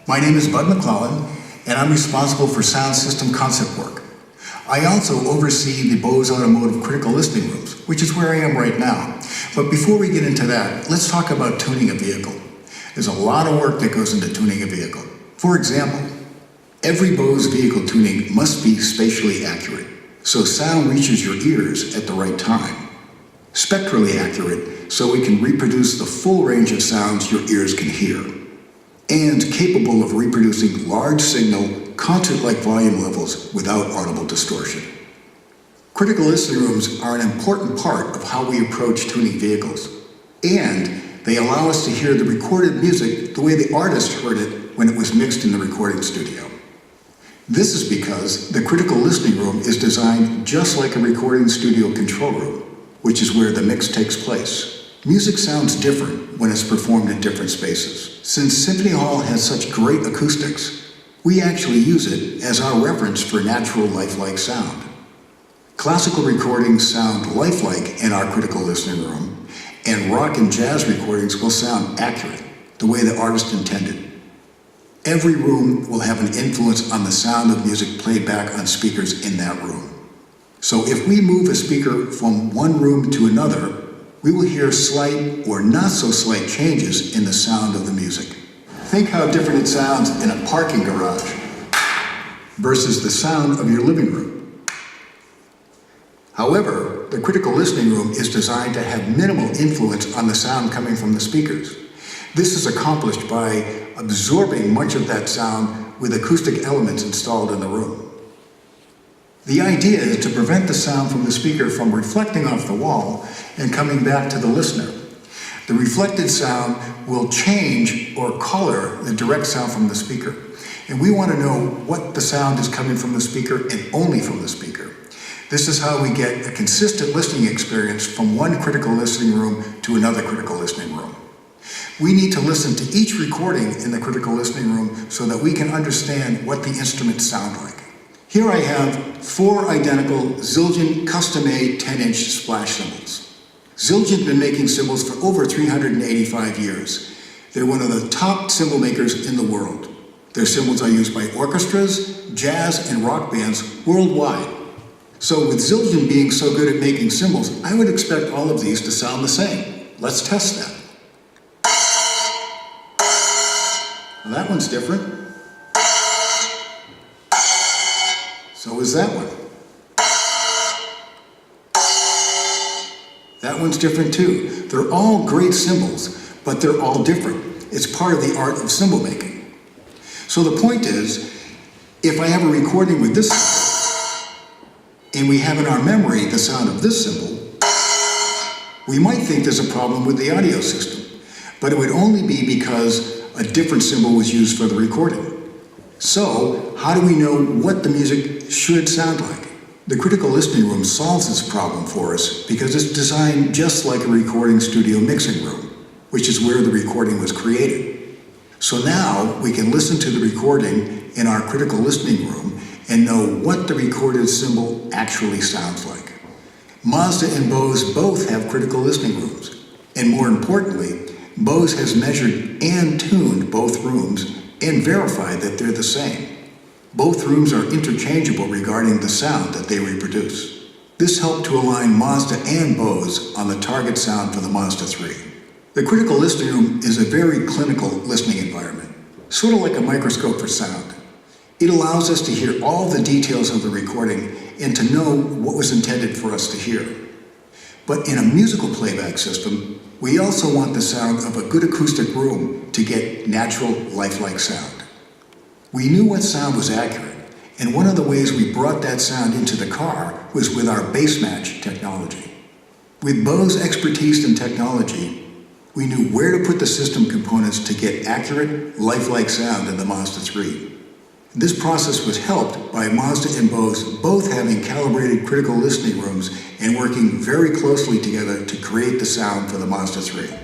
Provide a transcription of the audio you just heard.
My name is Bud McClellan, and I'm responsible for sound system concept work. I also oversee the Bose Automotive Critical Listening Rooms, which is where I am right now. But before we get into that, let's talk about tuning a vehicle. There's a lot of work that goes into tuning a vehicle. For example, every Bose vehicle tuning must be spatially accurate, so sound reaches your ears at the right time. Spectrally accurate, so we can reproduce the full range of sounds your ears can hear. And capable of reproducing large signal, concert-like volume levels without audible distortion. Critical listening rooms are an important part of how we approach tuning vehicles, and they allow us to hear the recorded music the way the artist heard it when it was mixed in the recording studio. This is because the critical listening room is designed just like a recording studio control room, which is where the mix takes place. Music sounds different when it's performed in different spaces. Since Symphony Hall has such great acoustics, we actually use it as our reference for natural lifelike sound. Classical recordings sound lifelike in our critical listening room, and rock and jazz recordings will sound accurate, the way the artist intended. Every room will have an influence on the sound of music played back on speakers in that room. So if we move a speaker from one room to another, we will hear slight or not so slight changes in the sound of the music. Think how different it sounds in a parking garage versus the sound of your living room. However, the critical listening room is designed to have minimal influence on the sound coming from the speakers. This is accomplished by absorbing much of that sound with acoustic elements installed in the room. The idea is to prevent the sound from the speaker from reflecting off the wall and coming back to the listener. The reflected sound will change or color the direct sound from the speaker. And we want to know what the sound is coming from the speaker and only from the speaker. This is how we get a consistent listening experience from one critical listening room to another critical listening room. We need to listen to each recording in the critical listening room so that we can understand what the instruments sound like. Here I have 4 identical Zildjian custom-made 10-inch splash cymbals. Zildjian's been making cymbals for over 385 years. They're one of the top cymbal makers in the world. Their cymbals are used by orchestras, jazz, and rock bands worldwide. So with Zildjian being so good at making cymbals, I would expect all of these to sound the same. Let's test that. Well, that one's different. So is that one. That one's different too. They're all great cymbals, but they're all different. It's part of the art of cymbal making. So the point is, if I have a recording with this cymbal, and we have in our memory the sound of this cymbal, we might think there's a problem with the audio system, but it would only be because a different cymbal was used for the recording. So, how do we know what the music should sound like? The critical listening room solves this problem for us because it's designed just like a recording studio mixing room, which is where the recording was created. So now we can listen to the recording in our critical listening room and know what the recorded cymbal actually sounds like. Mazda and Bose both have critical listening rooms. And more importantly, Bose has measured and tuned both rooms and verified that they're the same. Both rooms are interchangeable regarding the sound that they reproduce. This helped to align Mazda and Bose on the target sound for the Mazda 3. The critical listening room is a very clinical listening environment, sort of like a microscope for sound. It allows us to hear all the details of the recording and to know what was intended for us to hear. But in a musical playback system, we also want the sound of a good acoustic room to get natural, lifelike sound. We knew what sound was accurate, and one of the ways we brought that sound into the car was with our bass match technology. With Bose expertise in technology, we knew where to put the system components to get accurate, lifelike sound in the Mazda 3. This process was helped by Mazda and Bose both having calibrated critical listening rooms and working very closely together to create the sound for the Mazda 3.